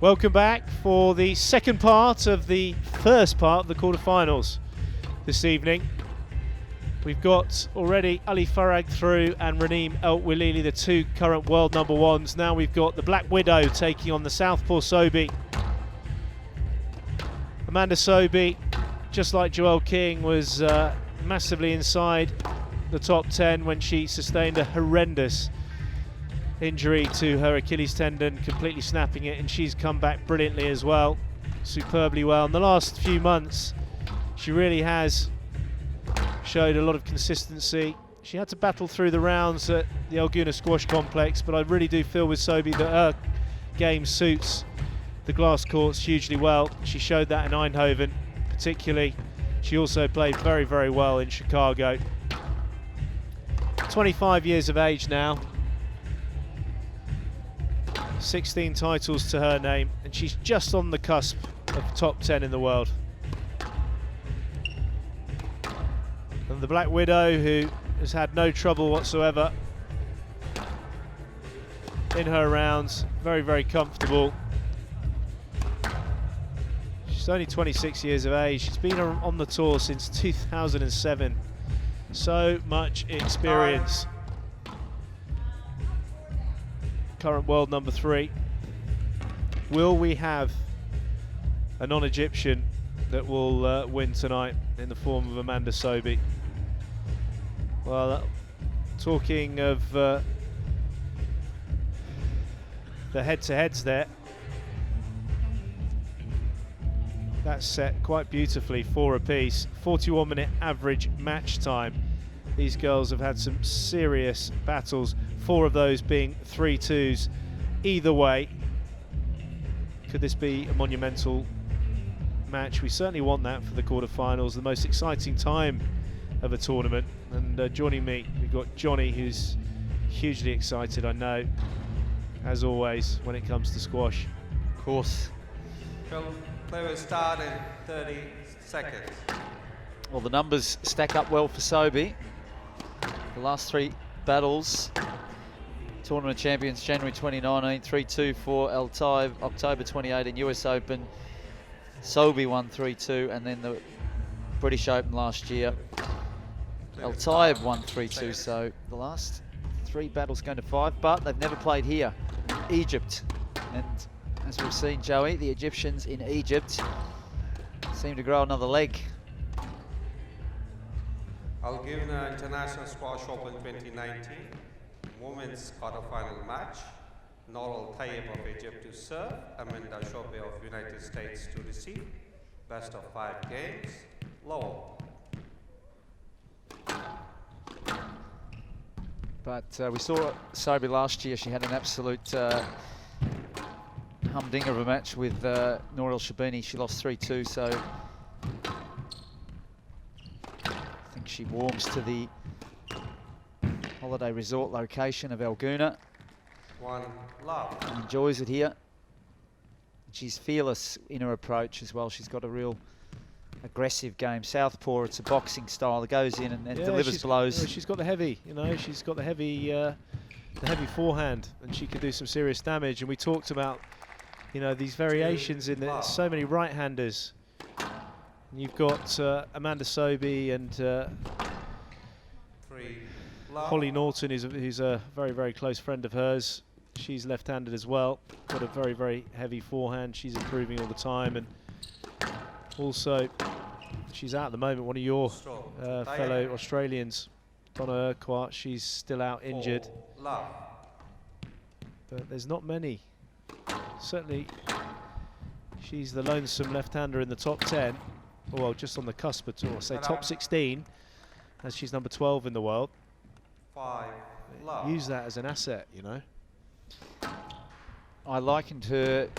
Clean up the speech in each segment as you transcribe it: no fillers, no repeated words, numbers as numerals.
Welcome back for the second part of the first part of the quarterfinals this evening. We've got already Ali Farag through and Raneem El Wilili, the two current world number ones. Now we've got the Black Widow taking on the Southpaw Sobhy. Amanda Sobhy, just like Joelle King, was massively inside the top 10 when she sustained a horrendous injury to her Achilles tendon, completely snapping it, and she's come back brilliantly as well, superbly well. In the last few months, she really has showed a lot of consistency. She had to battle through the rounds at the Gouna Squash Complex, but I really do feel with Sobhy that her game suits the glass courts hugely well. She showed that in Eindhoven particularly. She also played very, very well in Chicago. 25 years of age now. 16 titles to her name, and she's just on the cusp of top 10 in the world. And the Black Widow, who has had no trouble whatsoever in her rounds, very, very comfortable. She's only 26 years of age. She's been on the tour since 2007. So much experience. Current world number 3. Will we have a non-Egyptian that will win tonight in the form of Amanda Sobhy? Well, talking of the head-to-heads there, that's set quite beautifully, 4 apiece. 41-minute average match time. These girls have had some serious battles, 4 of those being 3-2s. Either way, could this be a monumental match? We certainly want that for the quarterfinals, the most exciting time of a tournament. And joining me, we've got Johnny, who's hugely excited, I know, as always, when it comes to squash. Of course. Play will start in 30 seconds. Well, the numbers stack up well for Sobhy. The last 3 battles, tournament champions January 2019, 3-2 for Tayeb, October 2018 US Open. Sobhy won 3-2, and then the British Open last year. Tayeb won 3-2, so the last 3 battles going to 5, but they've never played here, Egypt. And as we've seen, Joey, the Egyptians in Egypt seem to grow another leg. Gouna International Squash Open 2019, women's quarterfinal match. Nour Tayeb of Egypt to serve, Amanda Sobhy of United States to receive. Best of 5 games. Lowell. But we saw Sobhy last year. She had an absolute humdinger of a match with Nour El Shabini. She lost 3-2, so I think she warms to the holiday resort location of Gouna. One love. And enjoys it here. She's fearless in her approach as well. She's got a real aggressive game. Southpaw, it's a boxing style that goes in and delivers blows. Yeah, she's got the heavy, she's got the heavy forehand, and she can do some serious damage. And we talked about, these variations in the, so many right-handers. And you've got Amanda Sobhy and Holly Norton, who's a very, very close friend of hers. She's left-handed as well. Got a very, very heavy forehand. She's improving all the time, and also she's out at the moment. One of your fellow Australians, Donna Urquhart, she's still out injured. But there's not many. Certainly, she's the lonesome left-hander in the top 10. Well, just on the cusp at all. Say top 16, as she's number 12 in the world. Use that as an asset, I likened her,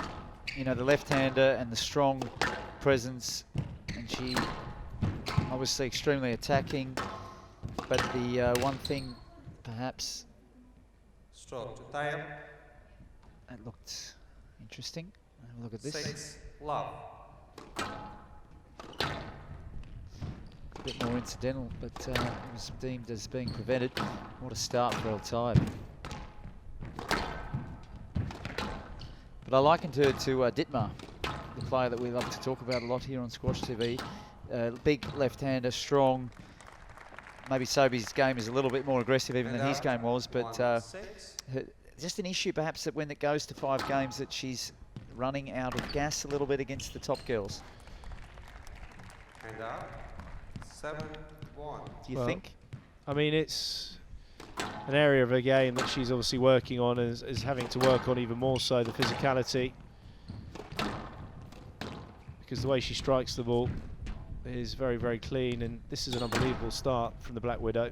the left-hander and the strong presence, and she obviously extremely attacking, but the one thing perhaps stroke to Tayeb. That looked interesting. Have a look at this. 6 love. A bit more incidental, but it was deemed as being prevented. What a start for Tayeb. But I likened her to Dittmar, the player that we love to talk about a lot here on Squash TV. Big left-hander, strong. Maybe Sobhy's game is a little bit more aggressive even than his game was, but just an issue perhaps that when it goes to 5 games that she's running out of gas a little bit against the top girls. And up, 7-1. Do you think? I mean, it's an area of her game that she's obviously working on, is having to work on even more so, the physicality. Because the way she strikes the ball is very, very clean, and this is an unbelievable start from the Black Widow.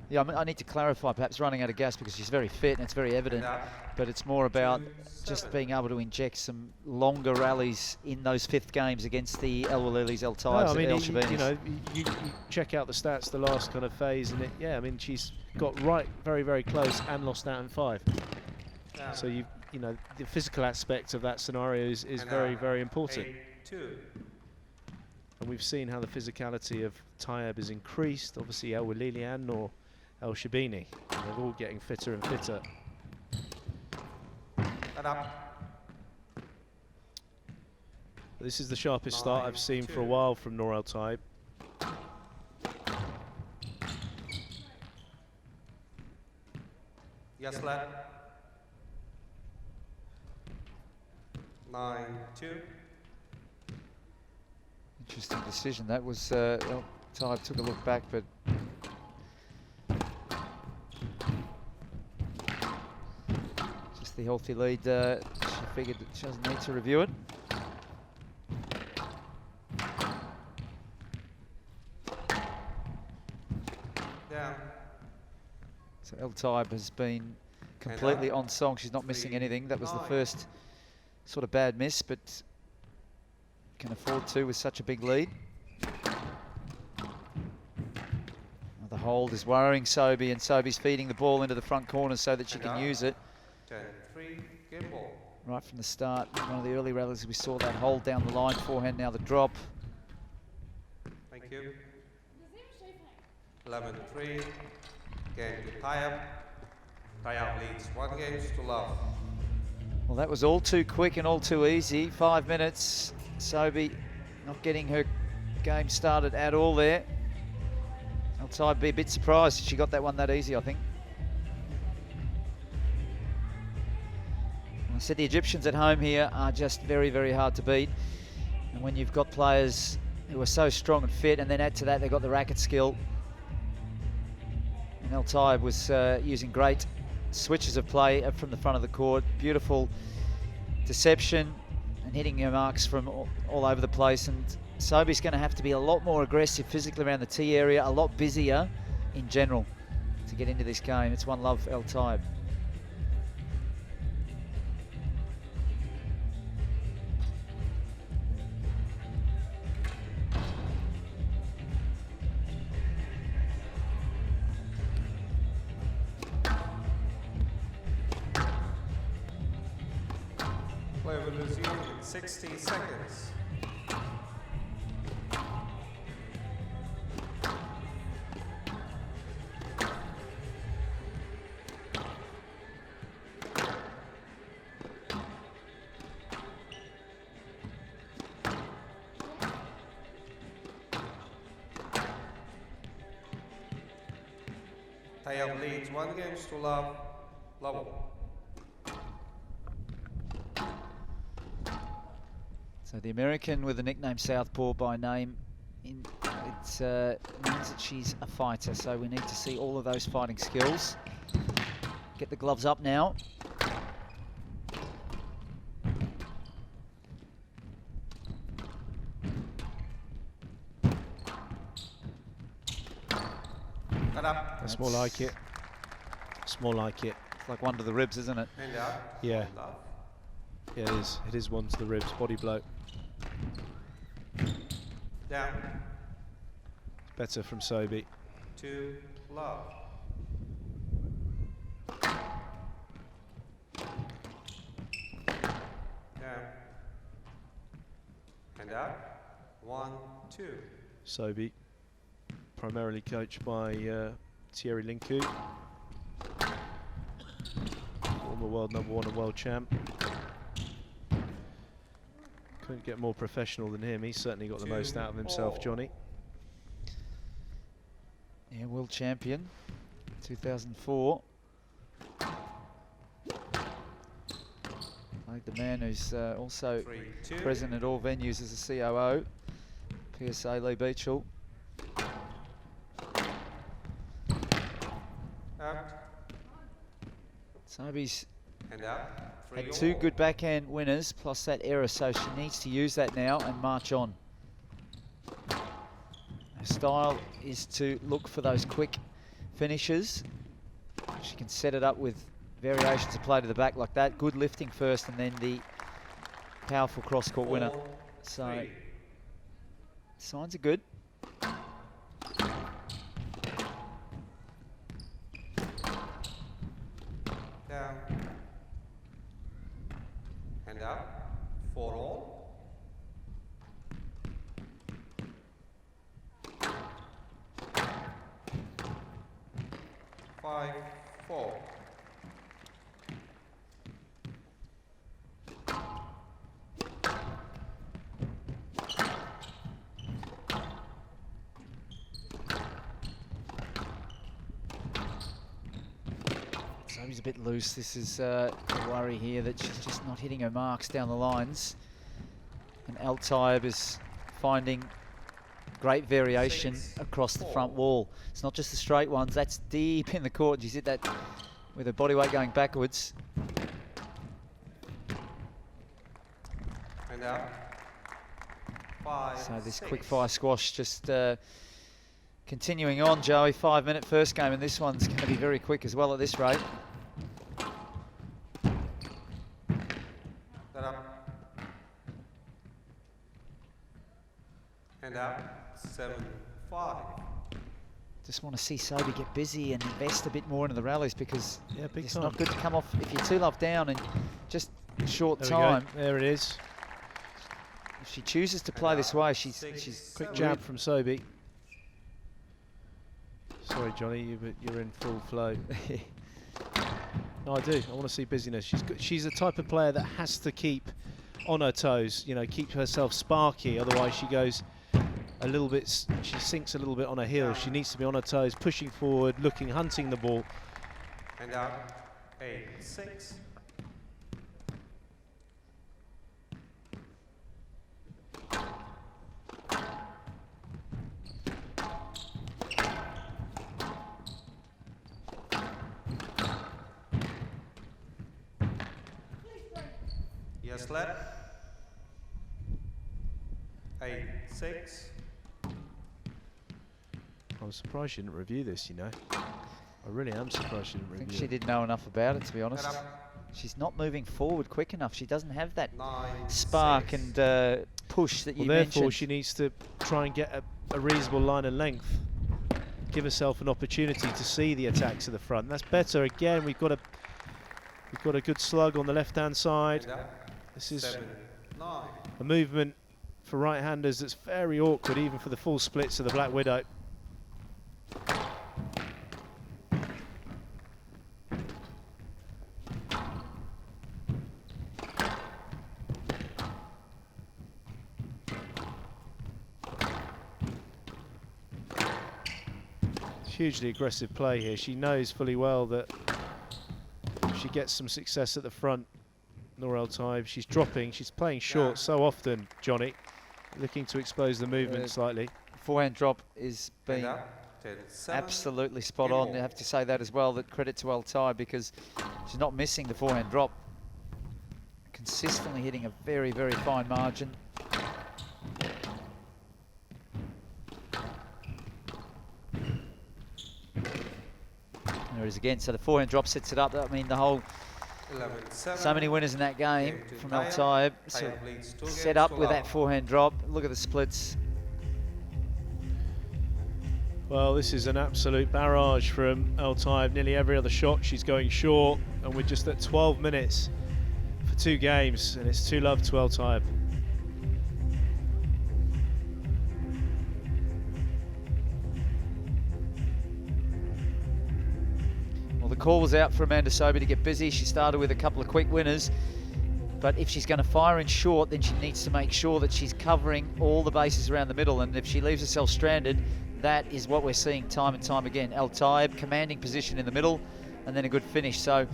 Yeah, I mean, I need to clarify perhaps running out of gas because she's very fit and it's very evident, but it's more about just being able to inject some longer rallies in those 5th games against the El Walilis, El Taibs, I mean, El Shabinis. you know, you check out the stats, the last kind of phase, and yeah, I mean, she's got right very, very close and lost out in 5. So you know, the physical aspect of that scenario is very, very important. 8-2. And we've seen how the physicality of Tayeb has increased. Obviously, El Walili and Nour El Shabini. They're all getting fitter and fitter. And up. This is the sharpest start I've seen for a while from Nour El Taib. Yes, lad. 9-2. Interesting decision. That was, El Taib took a look back, but just the healthy lead. She figured that she doesn't need to review it. Down. So El Taib has been completely on song. She's not missing anything. That was the first sort of bad miss, but can afford to with such a big lead. The hold is worrying Sobhy, and Sobhy's feeding the ball into the front corner so that she can use it. 10-3, game ball. Right from the start, one of the early rallies, we saw that hold down the line, forehand, now the drop. Thank you. 11-3, game to Tayeb. Tayeb leads 1 game to love. Well, that was all too quick and all too easy. 5 minutes. Sobhy not getting her game started at all there. El Taib be a bit surprised she got that one that easy, I think. I said the Egyptians at home here are just very, very hard to beat. And when you've got players who are so strong and fit, and then add to that they've got the racket skill. And El Taib was using great switches of play from the front of the court. Beautiful deception and hitting her marks from all over the place. And Sobhy's going to have to be a lot more aggressive physically around the tee area, a lot busier in general to get into this game. It's 1-love El Taib. Play will resume in 60 seconds. Tayeb leads 1 game to love. So the American with the nickname Southpaw by name, it means that she's a fighter. So we need to see all of those fighting skills. Get the gloves up now. That's more like it. It's more like it. It's like one to the ribs, isn't it? And up. Yeah. Yeah, it is. It is one to the ribs, body blow. Down. Better from Sobhy. 2 love. Down. And up. 1-2. Sobhy, primarily coached by Thierry Linku. former world #1 and world champ. Couldn't get more professional than him. He's certainly got the most out of himself, Johnny. Yeah, world champion, 2004. Like the man who's also present at all venues as a COO, PSA Lee Beachall. Sobhy's had 2 good backhand winners plus that error, so she needs to use that now and march on. Her style is to look for those quick finishes. She can set it up with variations of play to the back like that. Good lifting first and then the powerful cross-court winner. So signs are good. Down. And up. 4-all. Five, 4. Sobhy's a bit loose. This is a worry here that she's just not hitting her marks down the lines. And Tayeb is finding great variation across the front wall. It's not just the straight ones, that's deep in the court. She's hit that with her body weight going backwards. And up. 5, So this 6. quick fire squash just continuing on, Joey. 5-minute first game, and this one's going to be very quick as well at this rate. That up. And up. 7-5. Just want to see Sobhy get busy and invest a bit more into the rallies, because big it's time. not good to come off if you're 2-love down and just short There time. we go. There it is. If she chooses to play this way, she's Quick jab from Sobhy. Sorry, Johnny, you're in full flow. No, I do. I want to see busyness. She's the type of player that has to keep on her toes. You know, keep herself sparky. Otherwise, she goes a little bit. She sinks a little bit on her heels. She needs to be on her toes, pushing forward, looking, hunting the ball. And up. 8-6. Yes, left. 8-6. I'm surprised she didn't review this. You know, I really am surprised she didn't I review. think she didn't know enough about it, to be honest. And up. She's not moving forward quick enough. She doesn't have that 9, spark 6. and push that you Well, therefore, mentioned. she needs to try and get a reasonable line and length. Give herself an opportunity to see the attacks at the front. That's better. Again, we've got a good slug on the left-hand side. And up. This is 7-9. a movement for right-handers that's very awkward, even for the full splits of the Black Widow. Hugely aggressive play here. She knows fully well that if she gets some success at the front, Nour Tayeb, she's dropping, she's playing short so often, Johnny, looking to expose the movement slightly. Forehand drop is being And up. 10-7. absolutely spot on. I have to say that as well, that credit to Tayeb, because she's not missing the forehand drop. Consistently hitting a very, very fine margin. There it is again. So the forehand drop sets it up. I mean, the whole 11-7. so many winners in that game Game to from Tayeb. Tayeb. So Tayeb leads 2 set games up to with that love. forehand drop. Look at the splits. Well, this is an absolute barrage from Tayeb. Nearly every other shot she's going short, and we're just at 12 minutes for 2 games, and it's 2-love to Tayeb. Well, the call was out for Amanda Sobhy to get busy. She started with a couple of quick winners. But if she's going to fire in short, then she needs to make sure that she's covering all the bases around the middle. And if she leaves herself stranded, that is what we're seeing time and time again. Tayeb commanding position in the middle and then a good finish. So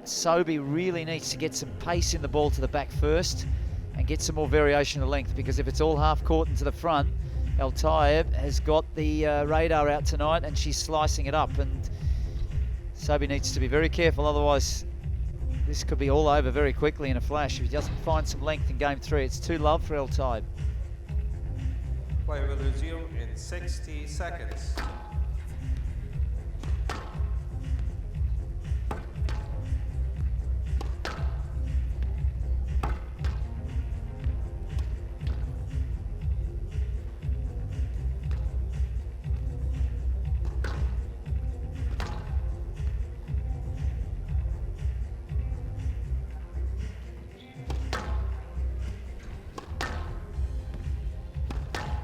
Sobhy really needs to get some pace in the ball to the back first and get some more variation of length, because if it's all half court and to the front, Tayeb has got the radar out tonight and she's slicing it up, and Sobhy needs to be very careful, otherwise this could be all over very quickly in a flash if he doesn't find some length in game 3. It's 2-love for Tayeb. Play will resume in 60 seconds.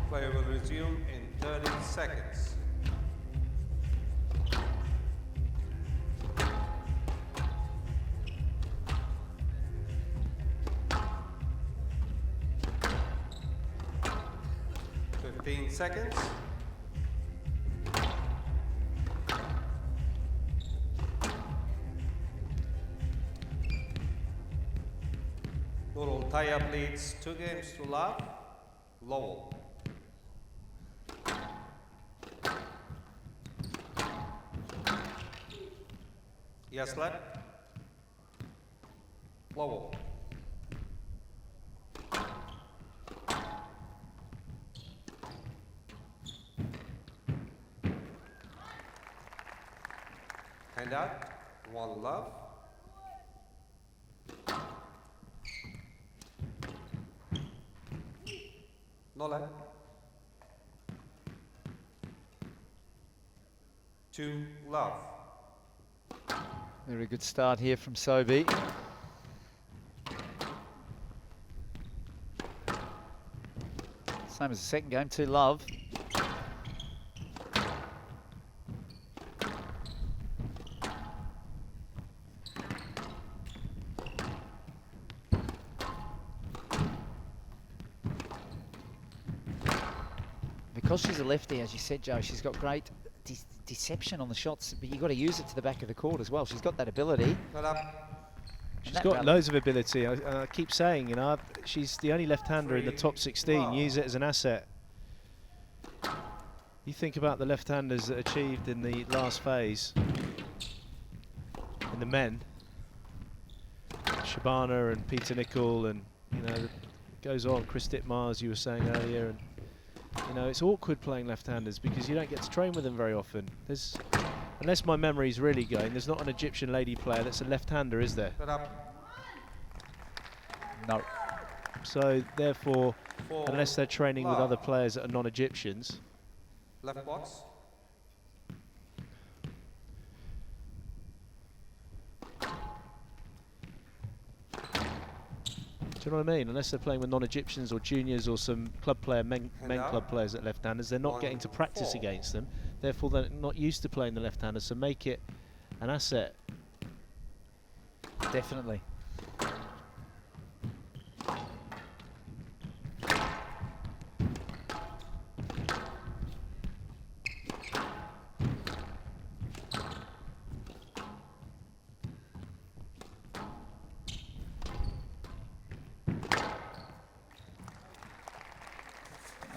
Play will resume in 30 seconds. Seconds. Nour Tayeb leads 2 games to love. Lowell. Yes, left. Lowell. Hand out. 1-love. No left. 2-love. Very good start here from Sobhy. Same as the second game, 2-love. Because she's a lefty, as you said, Joe, she's got great deception on the shots, but you've got to use it to the back of the court as well. She's got that ability. She's got loads of ability. I keep saying, you know, she's the only left-hander in the top 16. Use it as an asset. You think about the left-handers that achieved in the last phase, in the men, Shabana and Peter Nicol, and you know, it goes on. Chris Dittmars, you were saying earlier, and you know, it's awkward playing left-handers because you don't get to train with them very often. There's, unless my memory's really going, there's not an Egyptian lady player that's a left-hander, is there? No. So therefore, unless they're training with other players that are non-Egyptians. Left box. Do you know what I mean? Unless they're playing with non-Egyptians or juniors or some club player, men club players at left-handers, they're not getting to practice against them. Therefore, they're not used to playing the left-handers, so make it an asset. Definitely.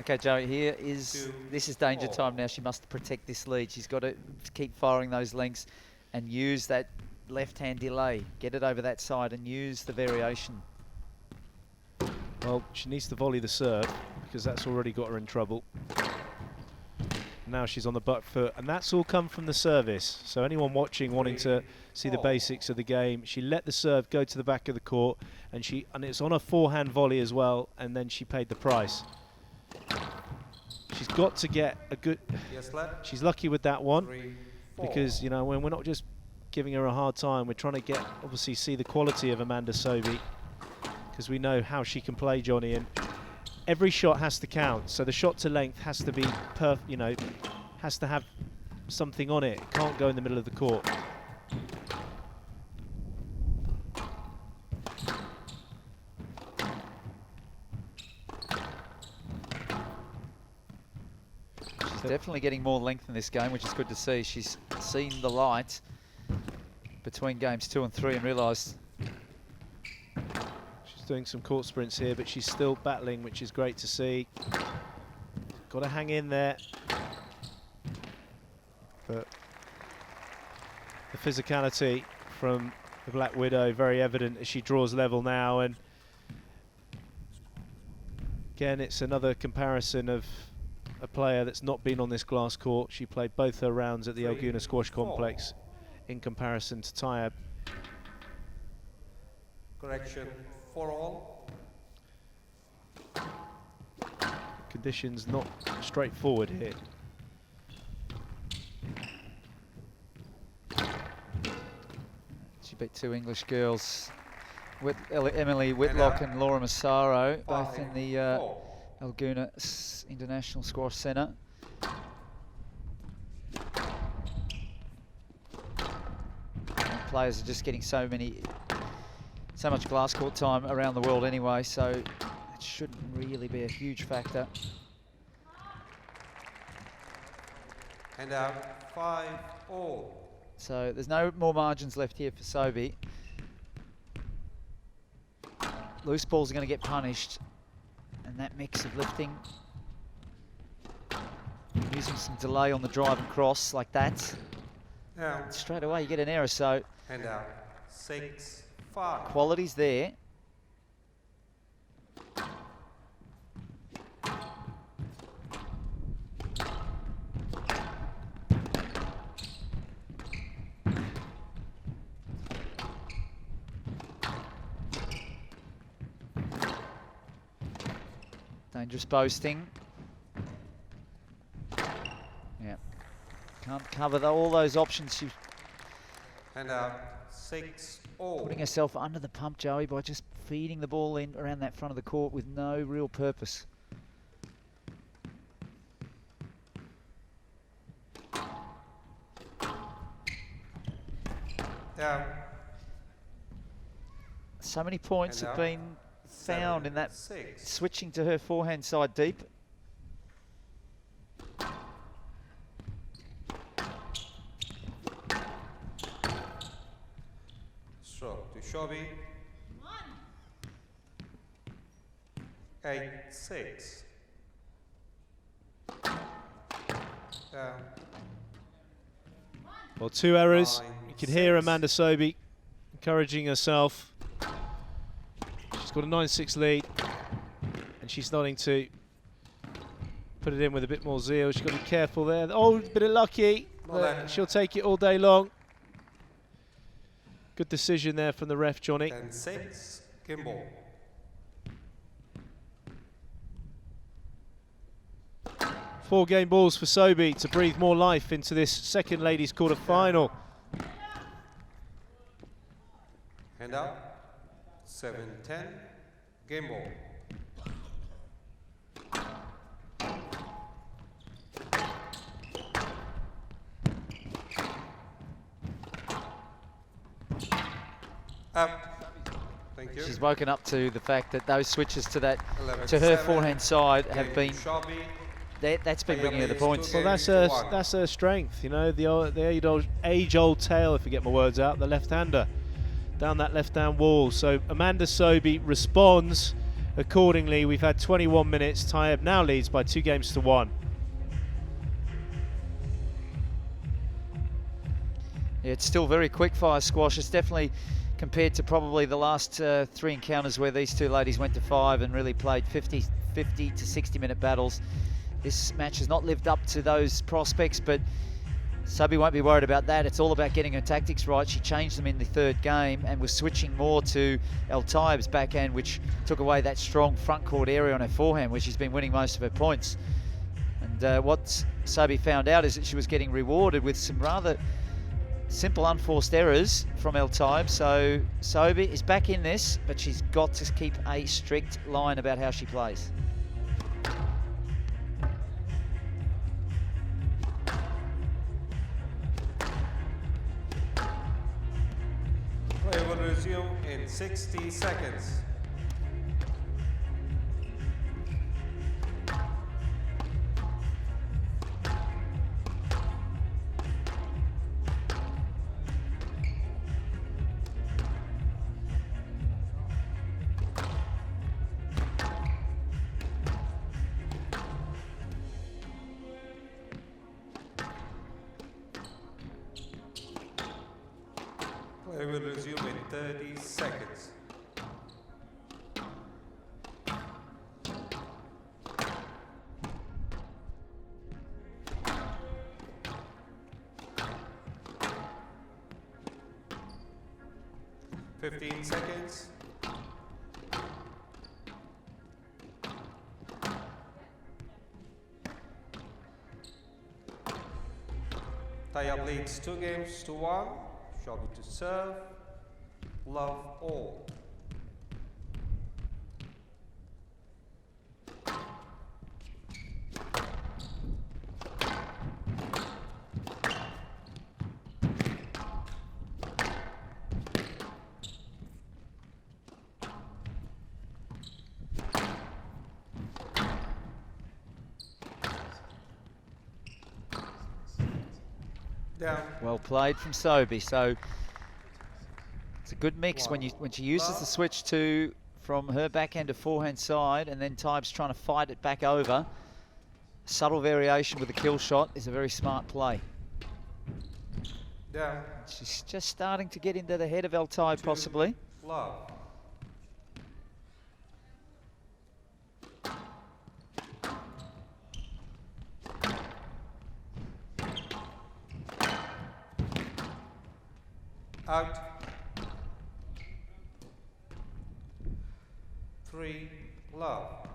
Okay, Joe, this is danger time now. She must protect this lead. She's got to keep firing those lengths and use that left-hand delay. Get it over that side and use the variation. Well, she needs to volley the serve because that's already got her in trouble. Now she's on the butt foot, and that's all come from the service. So anyone watching wanting to see the basics of the game, she let the serve go to the back of the court, and it's on a forehand volley as well, and then she paid the price. She's got to get a good... She's lucky with that one because, you know, when we're not just giving her a hard time, we're trying to obviously see the quality of Amanda Sobhy because we know how she can play, Johnny, and every shot has to count. So the shot to length has to be has to have something on it. It can't go in the middle of the court. definitely getting more length in this game, which is good to see. She's seen the light between games 2 and 3 and realised she's doing some court sprints here, but she's still battling, which is great to see. Got to hang in there. But the physicality from the Black Widow very evident as she draws level now, and again it's another comparison of a player that's not been on this glass court. She played both her rounds at the Gouna Squash Complex in comparison to Tayeb. Correction, 4-all. Conditions not straightforward here. she beat 2 English girls, Emily Whitlock and Laura Massaro, both in the Gouna International Squash Centre. Players are just getting so much glass court time around the world anyway, so it shouldn't really be a huge factor. And out 5-all. So there's no more margins left here for Sobhy. Loose balls are going to get punished, and that mix of lifting, using some delay on the drive and cross like that, Now, straight away you get an error. So and out 6-5. quality's there. Dangerous boasting. Yeah, can't cover all those options. She's And out 6-all. putting herself under the pump, Joey, by just feeding the ball in around that front of the court with no real purpose. Down. So many points And have out been found in that 7-6. switching to her forehand side deep. Stroke to Sobhy. 8-6. Down. Well, 2 errors. You can hear 9-6. Amanda Sobhy encouraging herself. She's got a 9-6 lead, and she's starting to put it in with a bit more zeal. She's got to be careful there. Oh, a bit of lucky. But she'll take it all day long. Good decision there from the ref, Johnny. 10-6. Gimbal. Four game balls for Sobhy to breathe more life into this second ladies quarter final. Hand out. 7-10. Gimbal. Up. Thank you. She's woken up to the fact that those switches to her 11-7. forehand side have been, Sobhy. that's been bringing her the points. Well, that's her strength, you know, the age-old tale, if you get my words out, the left-hander down that left-hand wall. So Amanda Sobhy responds accordingly. We've had 21 minutes. Tayeb now leads by 2-1. Yeah, it's still very quick-fire squash. It's definitely, compared to probably the last 3 encounters where these two ladies went to 5 and really played 50 to 60-minute battles, this match has not lived up to those prospects, but Sobhy won't be worried about that. It's all about getting her tactics right. She changed them in the 3rd game and was switching more to Tayeb's backhand, which took away that strong front court area on her forehand, where she's been winning most of her points. And what Sobhy found out is that she was getting rewarded with some rather simple unforced errors from Tayeb. So Sobhy is back in this, but she's got to keep a strict line about how she plays. Play will resume in 60 seconds. 30 seconds. Fifteen seconds. Tayeb leads 2 games to 1. Sobhy to serve. Love all. Down. Well played from Sobhy. So it's a good mix when she uses the switch from her backhand to forehand side, and then Tayeb's trying to fight it back over. Subtle variation with the kill shot is a very smart play. Down. She's just starting to get into the head of Tayeb possibly. Love. Out. 3, love.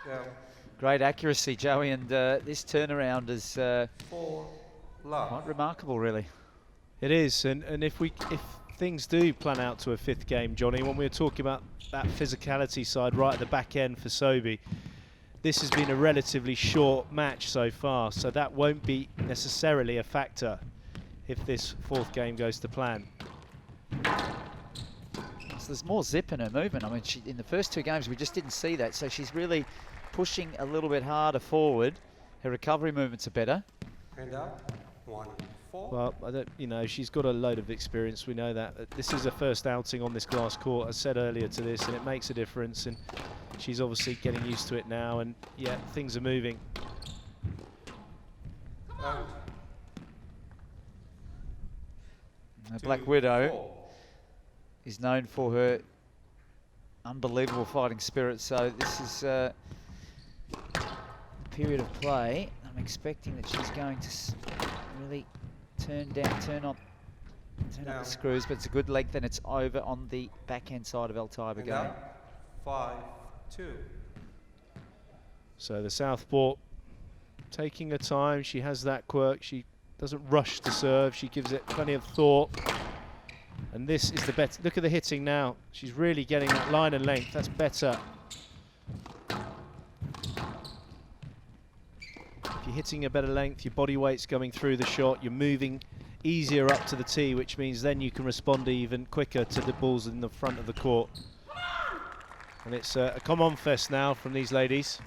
Yeah. Great accuracy, Joey, and this turnaround is 4, love. quite remarkable, really. It is, and if things do plan out to a 5th game, Johnny, when we were talking about that physicality side right at the back end for Sobhy, this has been a relatively short match so far, so that won't be necessarily a factor if this 4th game goes to plan. So there's more zip in her movement. I mean, in the first 2 games we just didn't see that, so she's really pushing a little bit harder forward. Her recovery movements are better. Hand up. 1, 4. Well, I don't, you know, she's got a load of experience. We know that. This is her first outing on this glass court. I said earlier to this, and it makes a difference. And she's obviously getting used to it now. And yeah, things are moving. Out. Black 2, Widow 4. is known for her unbelievable fighting spirit. So this is a period of play. I'm expecting that she's going to really turn up the screws, but it's a good length and it's over on the backhand side of Tayeb again. 5, 2. So the southpaw taking her time. She has that quirk. She doesn't rush to serve. She gives it plenty of thought. And this is the better. Look at the hitting now. She's really getting that line and length. That's better. If you're hitting a better length, your body weight's going through the shot. You're moving easier up to the tee, which means then you can respond even quicker to the balls in the front of the court. And it's a come-on fest now from these ladies.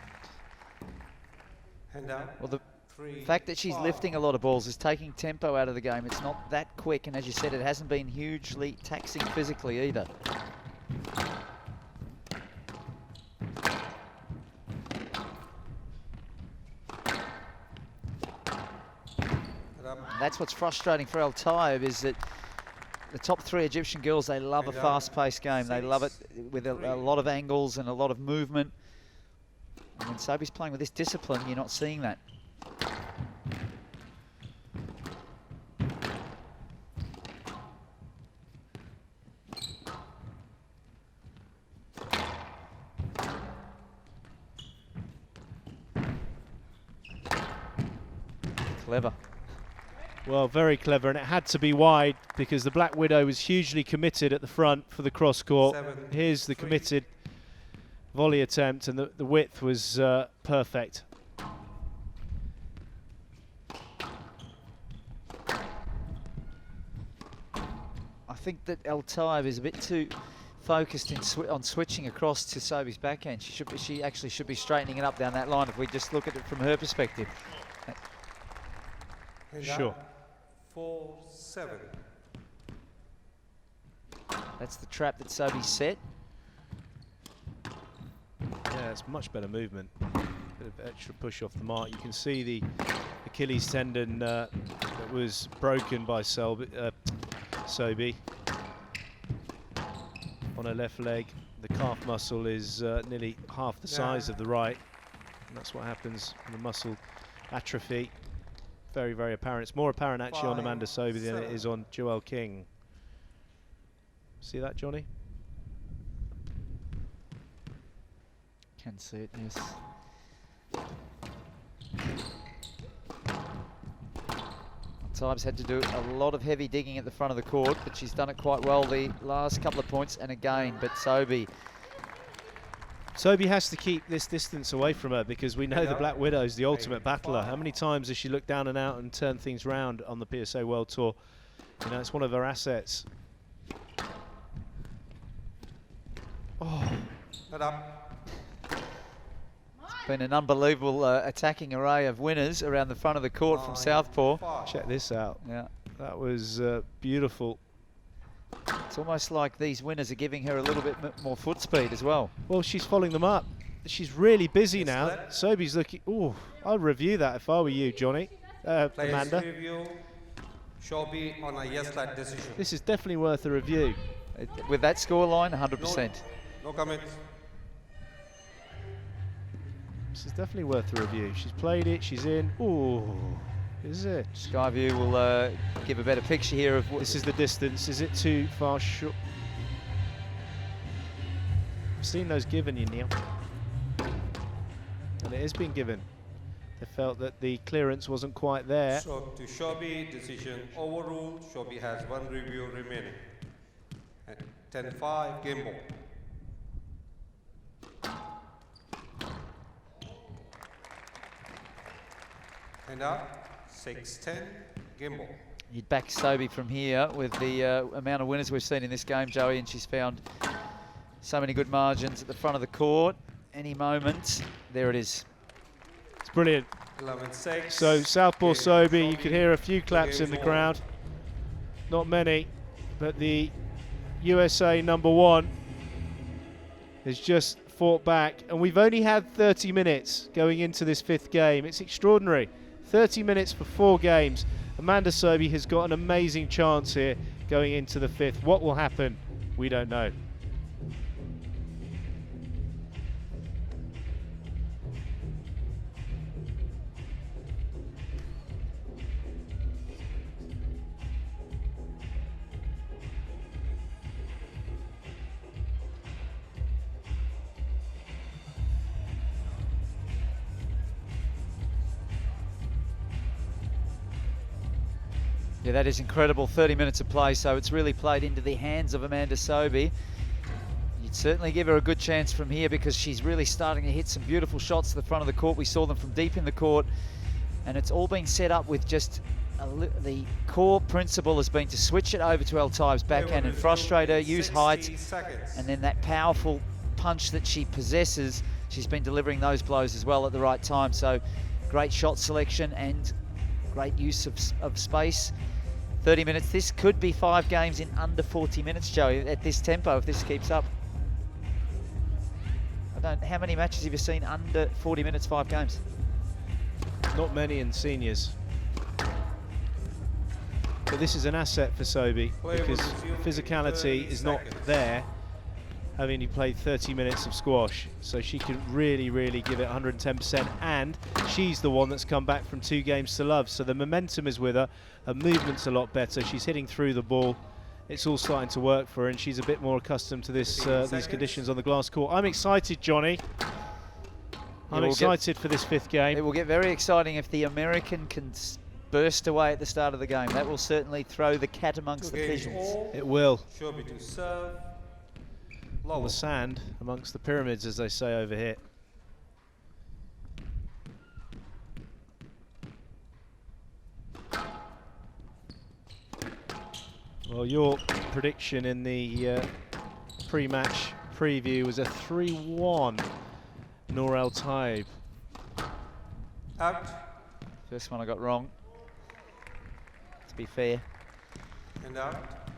Hand up. Well, the 3, fact that she's 5. lifting a lot of balls is taking tempo out of the game. It's not that quick, and as you said, it hasn't been hugely taxing physically either. That's what's frustrating for Tayeb, is that the top 3 Egyptian girls, they love a fast-paced game. They love it with a lot of angles and a lot of movement. And when Sobhy's playing with this discipline, you're not seeing that. Clever. Well, very clever, and it had to be wide because the Black Widow was hugely committed at the front for the cross court. Here's the committed volley attempt, and the width was perfect. I think that Tayeb is a bit too focused on switching across to Sobhy's backhand. She actually should be straightening it up down that line if we just look at it from her perspective. Sure. 4, 7. That's the trap that Sobhy set. Yeah, it's much better movement. Bit of extra push off the mark. You can see the Achilles tendon that was broken by Sobhy on her left leg. The calf muscle is nearly half the size of the right, and that's what happens when the muscle atrophy. Very, very apparent. It's more apparent actually on Amanda Sobhy than it is on Joelle King. See that, Johnny? Can see it, yes. Tayyeb's had to do a lot of heavy digging at the front of the court, but she's done it quite well the last couple of points and again. But Sobhy has to keep this distance away from her, because we know the Black Widow's the ultimate battler. How many times has she looked down and out and turned things round on the PSA World Tour? You know, it's one of her assets. Oh. Been an unbelievable attacking array of winners around the front of the court from Southpaw. Check this out. Yeah, that was beautiful. It's almost like these winners are giving her a little bit more foot speed as well. Well, she's following them up. She's really busy now. Sobhy's looking. Oh, I'd review that if I were you, Johnny. Amanda. Sobhy on a yes-led decision. This is definitely worth a review. With that scoreline, 100%. No comments. This is definitely worth a review. She's played it. She's in. Oh, is it? Skyview will give a better picture here of. This is the distance. Is it too far short? I've seen those given, you Neil, and it is being given. They felt that the clearance wasn't quite there. So to Sobhy, decision overruled. Sobhy has one review remaining. 10-5, game ball. And up, 6-10, game ball. You'd back Sobhy from here with the amount of winners we've seen in this game, Joey, and she's found so many good margins at the front of the court. Any moment, there it is. It's brilliant. 11-6. So Southpaw Sobhy, you could hear a few claps in the crowd. Not many, but the USA #1 has just fought back, and we've only had 30 minutes going into this 5th game. It's extraordinary. 30 minutes for 4 games. Amanda Sobhy has got an amazing chance here going into the 5th. What will happen? We don't know. Yeah, that is incredible. 30 minutes of play, so it's really played into the hands of Amanda Sobhy. You'd certainly give her a good chance from here, because she's really starting to hit some beautiful shots to the front of the court. We saw them from deep in the court, and it's all been set up with just the core principle has been to switch it over to Tayyeb's backhand and frustrate her, use height, and then that powerful punch that she possesses, she's been delivering those blows as well at the right time. So great shot selection and great use of space. 30 minutes. This could be 5 games in under 40 minutes, Joey, at this tempo, if this keeps up. How many matches have you seen under 40 minutes, 5 games? Not many in seniors. But this is an asset for Sobhy, because physicality is not there, having only played 30 minutes of squash. So she can really, really give it 110%, and she's the one that's come back from 2 games to love. So the momentum is with her, her movement's a lot better, she's hitting through the ball. It's all starting to work for her, and she's a bit more accustomed to this these conditions on the glass court. I'm excited, Johnny. I'm excited for this 5th game. It will get very exciting if the American can burst away at the start of the game. That will certainly throw the cat amongst the pigeons. It will. Sobhy to serve. All the sand amongst the pyramids, as they say over here. Well, your prediction in the pre-match preview was a 3-1 Nour Tayeb. Out. First one I got wrong, to be fair. And out.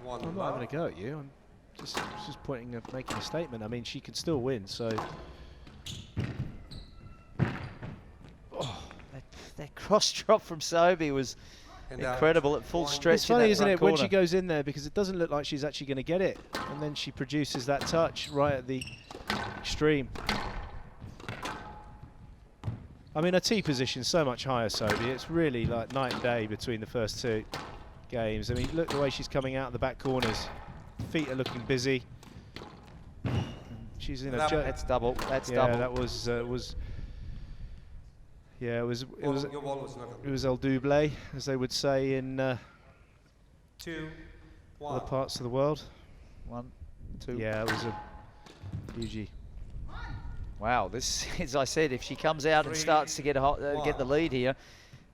I'm not having a go at you. just making a statement. I mean, she could still win. So. Oh, that cross drop from Sobhy was incredible at full stretch. It's funny, in that isn't front it, corner. when she goes in there, because it doesn't look like she's actually going to get it, and then she produces that touch right at the extreme. I mean, her tee position's so much higher, Sobhy. It's really like night and day between the first two games. I mean, look the way she's coming out of the back corners. Feet are looking busy. She's in a. That's double. That's yeah, double. that was. Yeah, it was el double, as they would say in other parts of the world. 1, 2. Yeah, it was a huge. Wow, this, as I said, if she comes out and starts to get the lead here,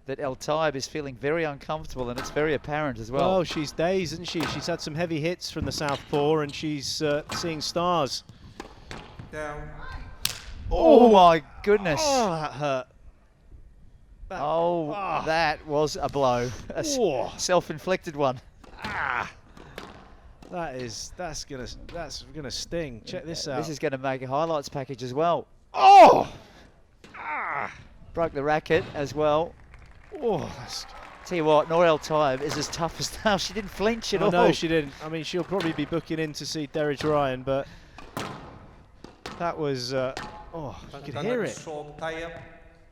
that Tayeb is feeling very uncomfortable, and it's very apparent as well. Oh, she's dazed, isn't she? She's had some heavy hits from the southpaw, and she's seeing stars. Down. Oh my goodness! Oh, that hurt. That was a blow, a self-inflicted one. That's gonna sting. Check this out. This is going to make a highlights package as well. Oh! Broke the racket as well. Oh, Tell you what, Nour Tayeb is as tough as nails. She didn't flinch at all. No, she didn't. I mean, she'll probably be booking in to see Derridge Ryan, but that was. You could hear it. Tayeb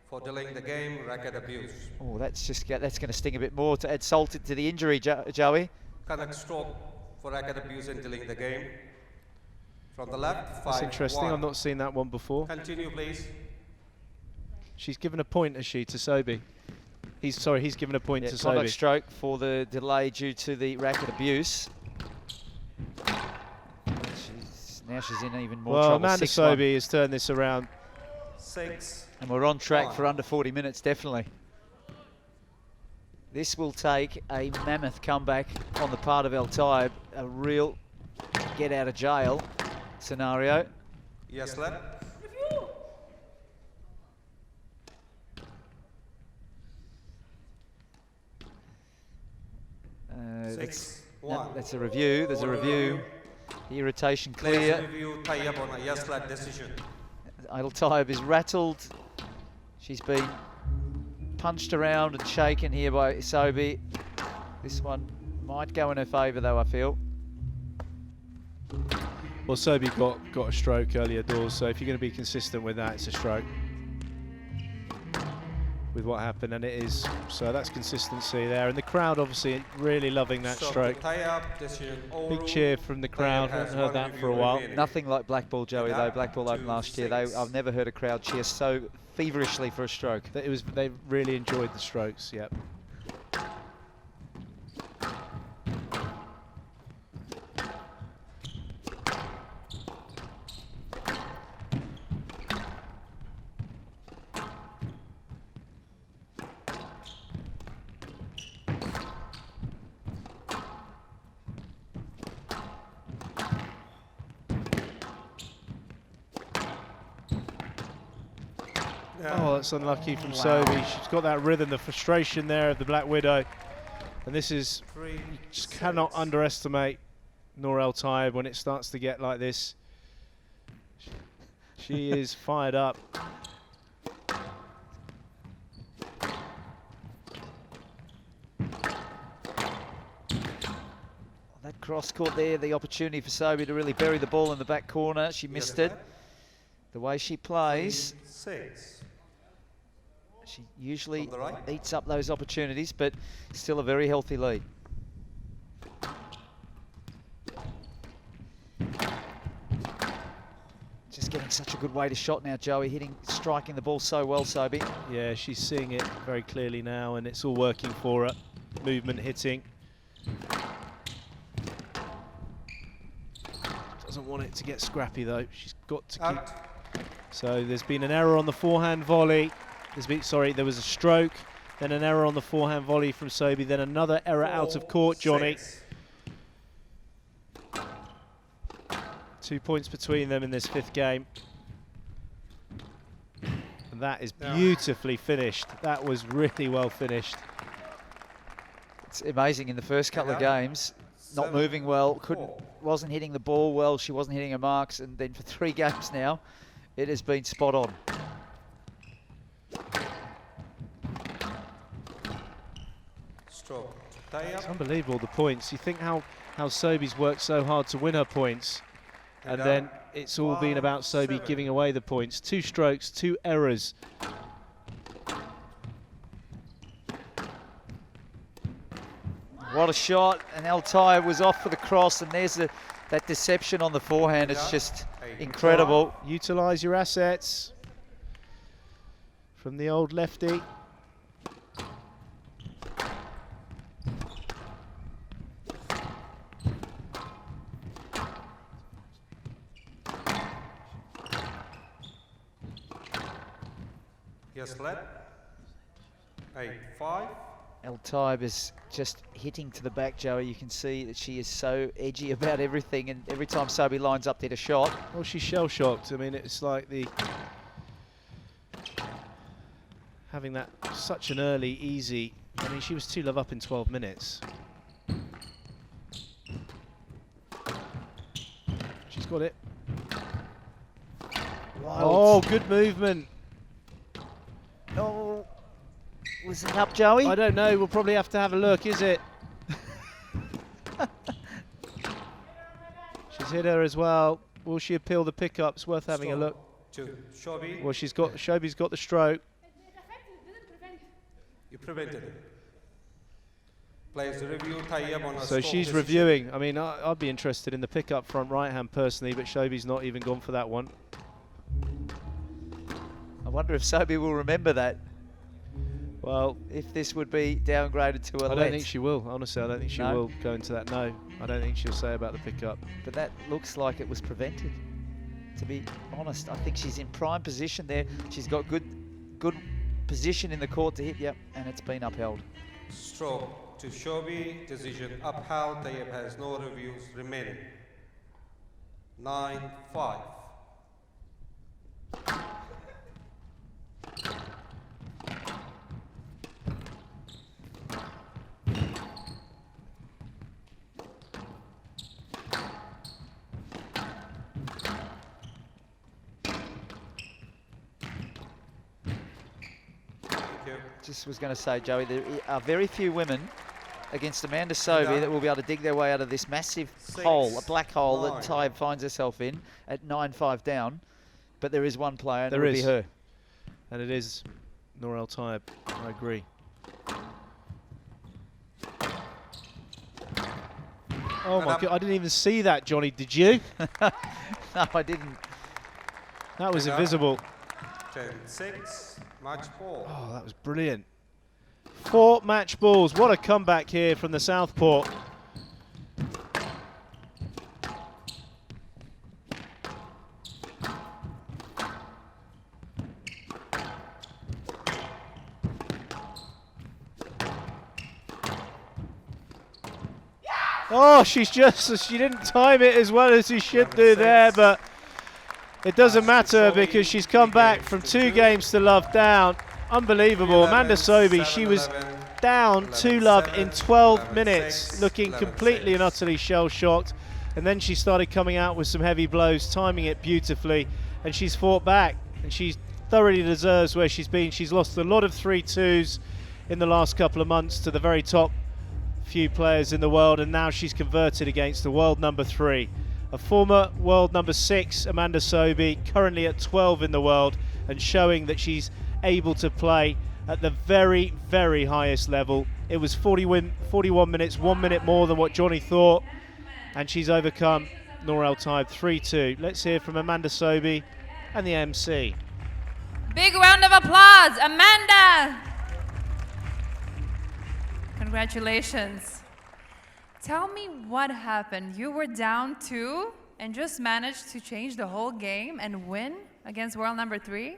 for delaying the game, racket abuse. Oh, that's going to sting a bit more to add salt to the injury, Joey. Connect stroke for racket abuse and delaying the game. From the left, 5-1. That's interesting. I've not seen that one before. Continue, please. She's given a point, has she, to Sobhy? He's given a point to Sobhy. Conduct stroke for the delay due to the racket abuse. Now she's in even more trouble. Amanda Sobhy has turned this around. 6. And we're on track for under 40 minutes, definitely. This will take a mammoth comeback on the part of Tayeb, a real get out of jail scenario. Yes, left. That's a review. There's a review. The irritation clear. Review Tayeb on a yes left decision. Tayeb is rattled. She's been punched around and shaken here by Sobhy. This one might go in her favour, though, I feel. Well, Sobhy got a stroke earlier doors, so if you're going to be consistent with that, it's a stroke with what happened, and it is. So that's consistency there, and the crowd obviously really loving that stroke. Big cheer from the crowd. Haven't heard that for a while. Nothing like Blackball, Joey, though. Blackball Open last year. I've never heard a crowd cheer so feverishly for a stroke. They really enjoyed the strokes. Yep. Oh, that's unlucky from Sobhy. She's got that rhythm, the frustration there of the Black Widow. And this is, you just cannot underestimate Nour Tayeb when it starts to get like this. She is fired up. That cross court there, the opportunity for Sobhy to really bury the ball in the back corner. She missed it. The way she plays, she usually eats up those opportunities, but still a very healthy lead. Just getting such a good weighted shot now, Joey, striking the ball so well, Sobhy. Yeah, she's seeing it very clearly now, and it's all working for her. Movement, hitting. Doesn't want it to get scrappy though. She's got to keep. So there's been an error on the forehand volley. There was a stroke, then an error on the forehand volley from Sobhy, then another error out of court, Johnny. 2 points between them in this fifth game. And that is beautifully finished. That was really well finished. It's amazing in the first couple of games, not moving well, couldn't wasn't hitting the ball well, she wasn't hitting her marks, and then for 3 games now, it has been spot on. Stroke to Tayeb. It's unbelievable, the points. You think how Sobhy's worked so hard to win her points, and then it's all been about Sobhy giving away the points. 2 strokes, 2 errors. What a shot, and Tayeb was off for the cross, and there's that deception on the forehand. It's just incredible. Utilise your assets from the old lefty. Yes, led. 8-5. Tayeb is just hitting to the back, Joey. You can see that she is so edgy about everything, and every time Sobhy lines up to hit a shot. Well, she's shell-shocked. I mean, it's like having that such an early, easy. I mean, she was 2-love up in 12 minutes. She's got it. Oh, good movement. Oh, was it up, Joey? I don't know. We'll probably have to have a look, is it? She's hit her as well. Will she appeal the pickup? It's worth having a look. To Sobhy. Well, Sobhy's got the stroke. You prevented it. Players review Tayeb on a So she's reviewing. I mean, I'd be interested in the pickup front right hand personally, but Sobhy's not even gone for that one. I wonder if Sobhy will remember that. Well, if this would be downgraded to a I don't think she will. Honestly, I don't think she No? will go into that. No, I don't think she'll say about the pickup. But that looks like it was prevented. To be honest, I think she's in prime position there. She's got good position in the court to hit, yep, and it's been upheld. Stroke to Sobhy. Decision upheld. Tayeb has no reviews remaining. 9-5. Just was going to say, Joey, there are very few women against Amanda Sobhy that will be able to dig their way out of this massive hole, a black hole that Tayeb finds herself in at 9-5 down. But there is one player, and it will be her. And it is Nour Tayeb. I agree. Oh my God, I didn't even see that, Johnny. Did you? No, I didn't. That was invisible. 10-6. Match ball. Oh, that was brilliant. 4 match balls. What a comeback here from the Southport. Oh, she didn't time it as well as she should do there, but it doesn't matter because she's come back from 2 games to love down. Unbelievable. Amanda Sobhy, she was down 2-love in 12 minutes, looking completely and utterly shell-shocked. And then she started coming out with some heavy blows, timing it beautifully. And she's fought back, and she thoroughly deserves where she's been. She's lost a lot of 3-2s in the last couple of months to the very top few players in the world, and now she's converted against the world number 3. A former world number 6, Amanda Sobhy, currently at 12 in the world, and showing that she's able to play at the very, very highest level. It was 41 minutes, 1 minute more than what Johnny thought, and she's overcome Nour Tayeb 3-2. Let's hear from Amanda Sobhy and the MC. Big round of applause, Amanda! Congratulations. Tell me what happened. You were down 2 and just managed to change the whole game and win against world number 3?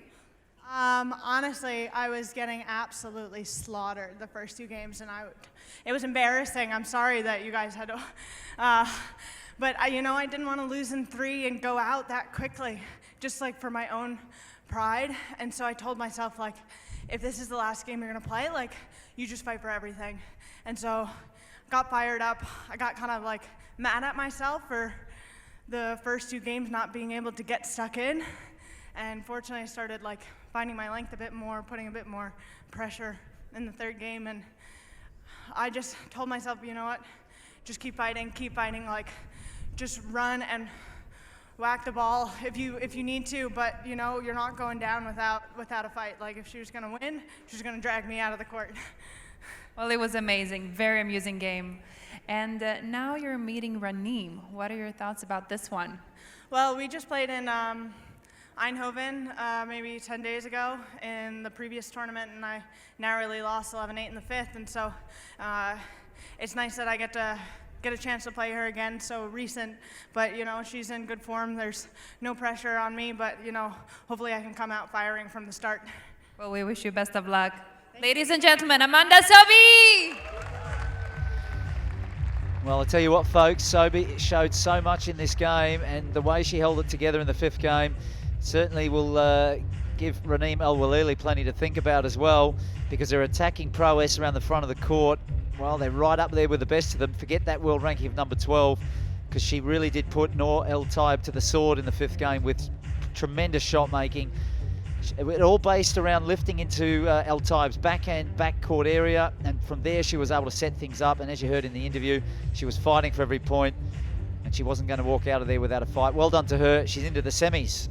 Honestly, I was getting absolutely slaughtered the first 2 games, and it was embarrassing. I'm sorry that you guys had to, but I didn't want to lose in 3 and go out that quickly, just like for my own pride. And so I told myself, like, if this is the last game you're gonna play, like, you just fight for everything. And so got fired up. I got kind of like mad at myself for the first 2 games not being able to get stuck in. And fortunately, I started like finding my length a bit more, putting a bit more pressure in the 3rd game. And I just told myself, you know what, just keep fighting, like just run and whack the ball if you need to, but you know, you're not going down without a fight. Like if she was gonna win, she was gonna drag me out of the court. Well, it was amazing, very amusing game. And now you're meeting Raneem. What are your thoughts about this one? Well, we just played in Eindhoven maybe 10 days ago in the previous tournament, and I narrowly lost 11-8 in the 5th, and so it's nice that I get a chance to play her again, so recent, but you know, she's in good form. There's no pressure on me, but you know, hopefully I can come out firing from the start. Well, we wish you best of luck. Ladies and gentlemen, Amanda Sobhy! Well, I'll tell you what, folks, Sobhy showed so much in this game, and the way she held it together in the 5th game certainly will give Raneem El-Walili plenty to think about as well, because they're attacking prowess around the front of the court. Well, they're right up there with the best of them. Forget that world ranking of number 12, because she really did put Nour El Tayeb to the sword in the 5th game with tremendous shot making. It all based around lifting into El Tayeb's backhand, backcourt area, and from there she was able to set things up. And as you heard in the interview, she was fighting for every point, and she wasn't going to walk out of there without a fight. Well done to her. She's into the semis.